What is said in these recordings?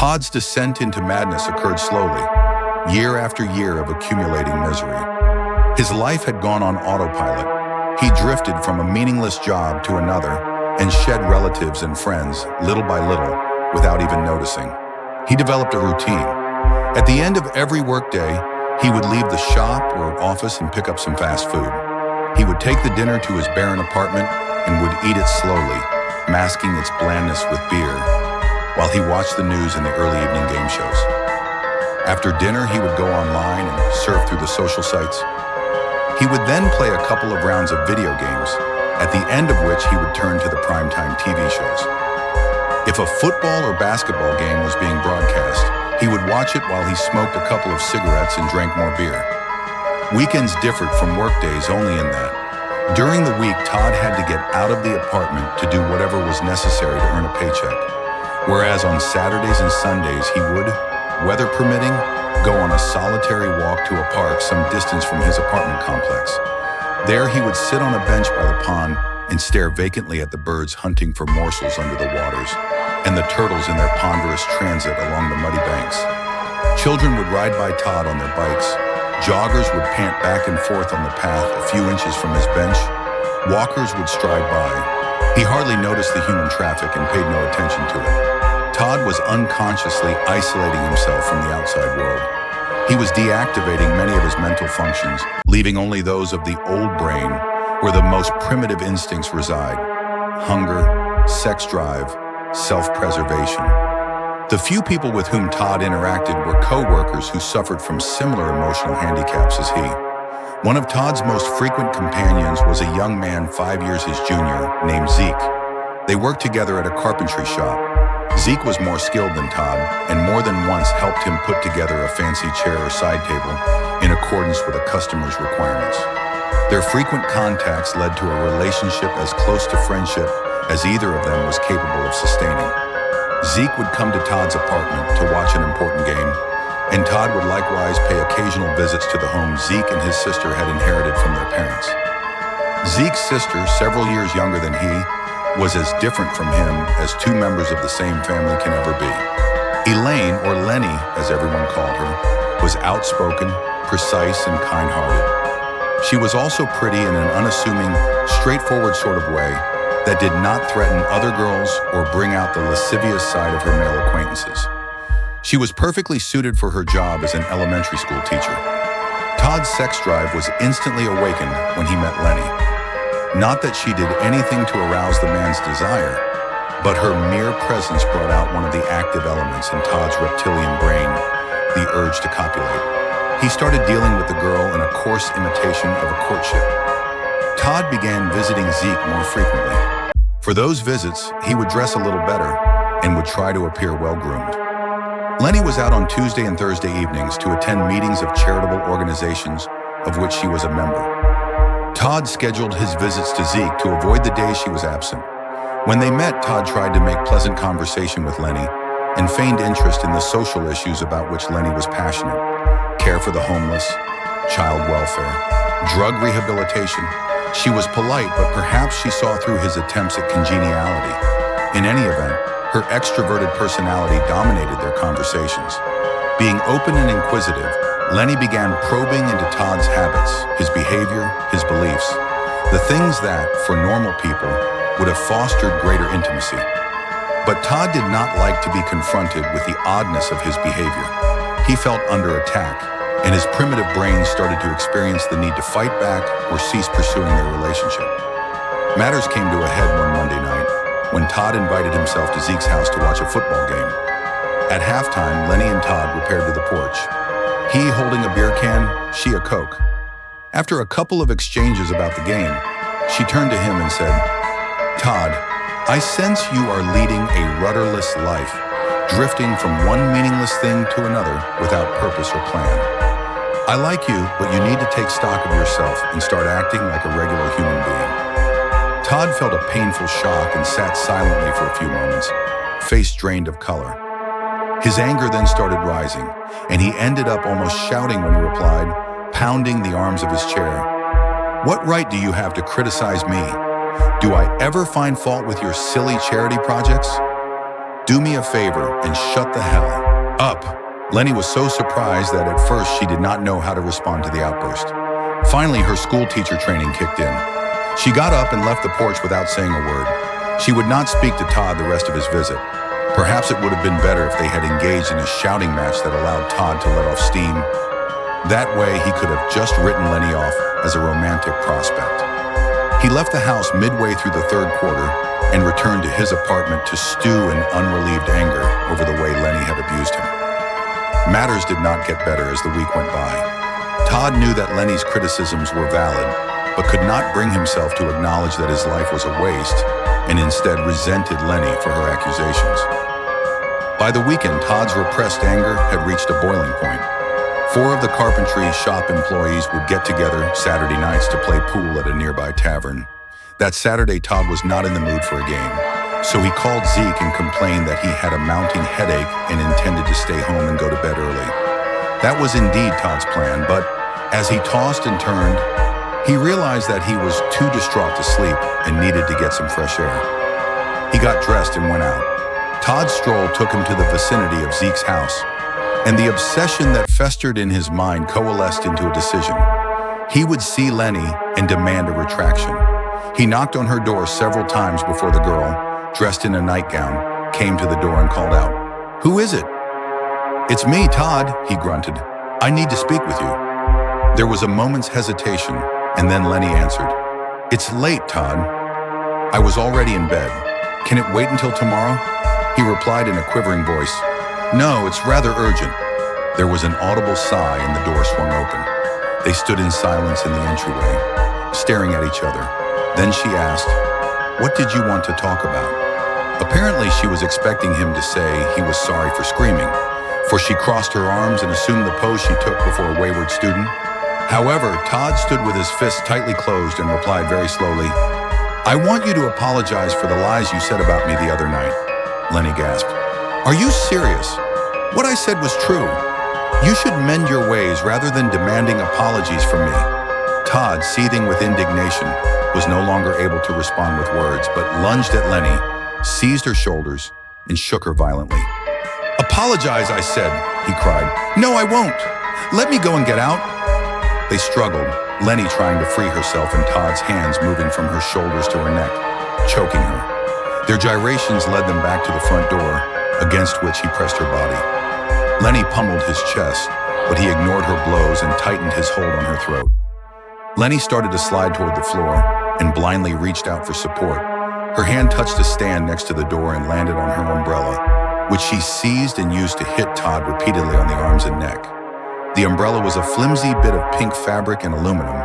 Todd's descent into madness occurred slowly, year after year of accumulating misery. His life had gone on autopilot. He drifted from a meaningless job to another and shed relatives and friends little by little without even noticing. He developed a routine. At the end of every workday, he would leave the shop or office and pick up some fast food. He would take the dinner to his barren apartment and would eat it slowly, masking its blandness with beer, while he watched the news and the early evening game shows. After dinner, he would go online and surf through the social sites. He would then play a couple of rounds of video games, at the end of which he would turn to the primetime TV shows. If a football or basketball game was being broadcast, he would watch it while he smoked a couple of cigarettes and drank more beer. Weekends differed from workdays only in that, during the week, Todd had to get out of the apartment to do whatever was necessary to earn a paycheck, whereas on Saturdays and Sundays he would, weather permitting, go on a solitary walk to a park some distance from his apartment complex. There he would sit on a bench by the pond and stare vacantly at the birds hunting for morsels under the waters and the turtles in their ponderous transit along the muddy banks. Children would ride by Todd on their bikes. Joggers would pant back and forth on the path a few inches from his bench. Walkers would stride by. He hardly noticed the human traffic and paid no attention to it. Todd was unconsciously isolating himself from the outside world. He was deactivating many of his mental functions, leaving only those of the old brain where the most primitive instincts reside: hunger, sex drive, self-preservation. The few people with whom Todd interacted were co-workers who suffered from similar emotional handicaps as he. One of Todd's most frequent companions was a young man 5 years his junior named Zeke. They worked together at a carpentry shop. Zeke was more skilled than Todd and more than once helped him put together a fancy chair or side table in accordance with a customer's requirements. Their frequent contacts led to a relationship as close to friendship as either of them was capable of sustaining. Zeke would come to Todd's apartment to watch an important game, and Todd would likewise pay occasional visits to the home Zeke and his sister had inherited from their parents. Zeke's sister, several years younger than he, was as different from him as two members of the same family can ever be. Elaine, or Lenny as everyone called her, was outspoken, precise, and kind-hearted. She was also pretty in an unassuming, straightforward sort of way that did not threaten other girls or bring out the lascivious side of her male acquaintances. She was perfectly suited for her job as an elementary school teacher. Todd's sex drive was instantly awakened when he met Lenny. Not that she did anything to arouse the man's desire, but her mere presence brought out one of the active elements in Todd's reptilian brain, the urge to copulate. He started dealing with the girl in a coarse imitation of a courtship. Todd began visiting Zeke more frequently. For those visits, he would dress a little better and would try to appear well-groomed. Lenny was out on Tuesday and Thursday evenings to attend meetings of charitable organizations of which she was a member. Todd scheduled his visits to Zeke to avoid the days she was absent. When they met, Todd tried to make pleasant conversation with Lenny and feigned interest in the social issues about which Lenny was passionate: care for the homeless, child welfare, drug rehabilitation. She was polite, but perhaps she saw through his attempts at congeniality. In any event, her extroverted personality dominated their conversations. Being open and inquisitive, Lenny began probing into Todd's habits, his behavior, his beliefs, the things that, for normal people, would have fostered greater intimacy. But Todd did not like to be confronted with the oddness of his behavior. He felt under attack, and his primitive brain started to experience the need to fight back or cease pursuing their relationship. Matters came to a head one Monday night when Todd invited himself to Zeke's house to watch a football game. At halftime, Lenny and Todd repaired to the porch. He holding a beer can, she a Coke. After a couple of exchanges about the game, she turned to him and said, "Todd, I sense you are leading a rudderless life, drifting from one meaningless thing to another without purpose or plan. I like you, but you need to take stock of yourself and start acting like a regular human being." Todd felt a painful shock and sat silently for a few moments, face drained of color. His anger then started rising, and he ended up almost shouting when he replied, pounding the arms of his chair. "What right do you have to criticize me? Do I ever find fault with your silly charity projects?" Do me a favor and shut the hell up. Lenny was so surprised that at first she did not know how to respond to the outburst. Finally, her school teacher training kicked in. She got up and left the porch without saying a word. She would not speak to Todd the rest of his visit. Perhaps it would have been better if they had engaged in a shouting match that allowed Todd to let off steam. That way, he could have just written Lenny off as a romantic prospect. He left the house midway through the third quarter and returned to his apartment to stew in unrelieved anger over the way Lenny had abused him. Matters did not get better as the week went by. Todd knew that Lenny's criticisms were valid, but could not bring himself to acknowledge that his life was a waste and instead resented Lenny for her accusations. By the weekend, Todd's repressed anger had reached a boiling point. 4 of the carpentry shop employees would get together Saturday nights to play pool at a nearby tavern. That Saturday, Todd was not in the mood for a game, so he called Zeke and complained that he had a mounting headache and intended to stay home and go to bed early. That was indeed Todd's plan, but as he tossed and turned, he realized that he was too distraught to sleep and needed to get some fresh air. He got dressed and went out. Todd's stroll took him to the vicinity of Zeke's house, and the obsession that festered in his mind coalesced into a decision. He would see Lenny and demand a retraction. He knocked on her door several times before the girl, dressed in a nightgown, came to the door and called out, "Who is it?" "It's me, Todd," he grunted. "I need to speak with you." There was a moment's hesitation, and then Lenny answered, "It's late, Todd. I was already in bed. Can it wait until tomorrow?" He replied in a quivering voice, "No, it's rather urgent." There was an audible sigh and the door swung open. They stood in silence in the entryway, staring at each other. Then she asked, "What did you want to talk about?" Apparently, she was expecting him to say he was sorry for screaming, for she crossed her arms and assumed the pose she took before a wayward student. However, Todd stood with his fists tightly closed and replied very slowly, "I want you to apologize for the lies you said about me the other night." Lenny gasped. "Are you serious? What I said was true. You should mend your ways rather than demanding apologies from me." Todd, seething with indignation, was no longer able to respond with words, but lunged at Lenny, seized her shoulders, and shook her violently. "Apologize, I said," he cried. "No, I won't. Let me go and get out." They struggled, Lenny trying to free herself and Todd's hands moving from her shoulders to her neck, choking her. Their gyrations led them back to the front door, against which he pressed her body. Lenny pummeled his chest, but he ignored her blows and tightened his hold on her throat. Lenny started to slide toward the floor and blindly reached out for support. Her hand touched a stand next to the door and landed on her umbrella, which she seized and used to hit Todd repeatedly on the arms and neck. The umbrella was a flimsy bit of pink fabric and aluminum,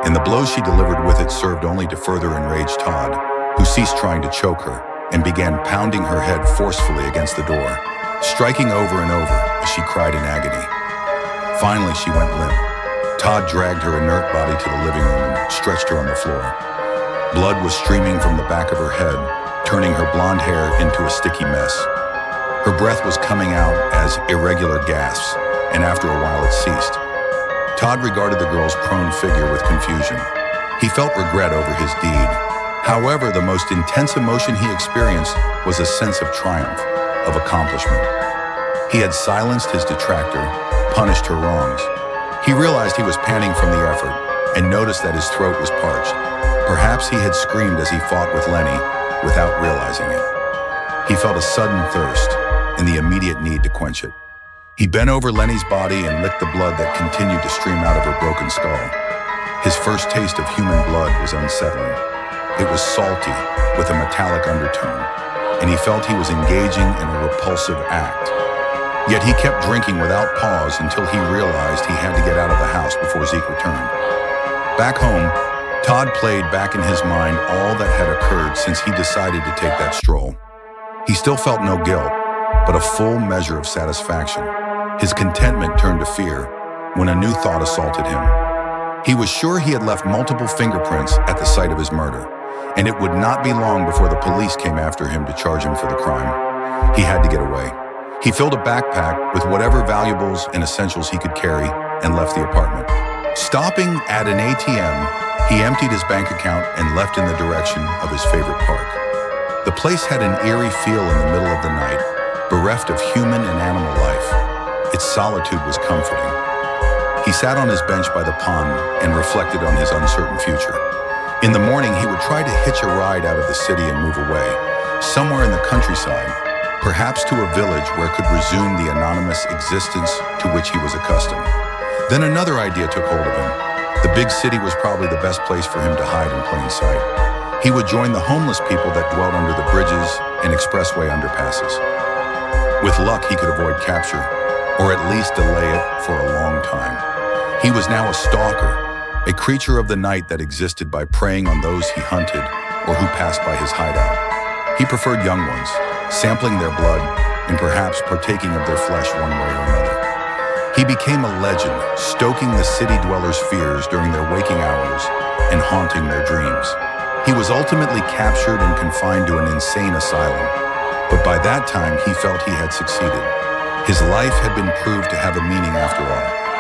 and the blows she delivered with it served only to further enrage Todd, who ceased trying to choke her and began pounding her head forcefully against the door, striking over and over as she cried in agony. Finally, she went limp. Todd dragged her inert body to the living room and stretched her on the floor. Blood was streaming from the back of her head, turning her blonde hair into a sticky mess. Her breath was coming out as irregular gasps, and after a while it ceased. Todd regarded the girl's prone figure with confusion. He felt regret over his deed. However, the most intense emotion he experienced was a sense of triumph, of accomplishment. He had silenced his detractor, punished her wrongs. He realized he was panting from the effort and noticed that his throat was parched. Perhaps he had screamed as he fought with Lenny without realizing it. He felt a sudden thirst and the immediate need to quench it. He bent over Lenny's body and licked the blood that continued to stream out of her broken skull. His first taste of human blood was unsettling. It was salty with a metallic undertone, and he felt he was engaging in a repulsive act. Yet he kept drinking without pause until he realized he had to get out of the house before Zeke returned. Back home, Todd played back in his mind all that had occurred since he decided to take that stroll. He still felt no guilt, but a full measure of satisfaction. His contentment turned to fear when a new thought assaulted him. He was sure he had left multiple fingerprints at the site of his murder, and it would not be long before the police came after him to charge him for the crime. He had to get away. He filled a backpack with whatever valuables and essentials he could carry and left the apartment. Stopping at an ATM, he emptied his bank account and left in the direction of his favorite park. The place had an eerie feel in the middle of the night, bereft of human and animal life. Its solitude was comforting. He sat on his bench by the pond and reflected on his uncertain future. In the morning, he would try to hitch a ride out of the city and move away, somewhere in the countryside, perhaps to a village where could resume the anonymous existence to which he was accustomed. Then another idea took hold of him. The big city was probably the best place for him to hide in plain sight. He would join the homeless people that dwelt under the bridges and expressway underpasses. With luck, he could avoid capture, or at least delay it for a long time. He was now a stalker, a creature of the night that existed by preying on those he hunted or who passed by his hideout. He preferred young ones, sampling their blood and perhaps partaking of their flesh one way or another. He became a legend, stoking the city dwellers' fears during their waking hours and haunting their dreams. He was ultimately captured and confined to an insane asylum, but by that time he felt he had succeeded. His life had been proved to have a meaning after all.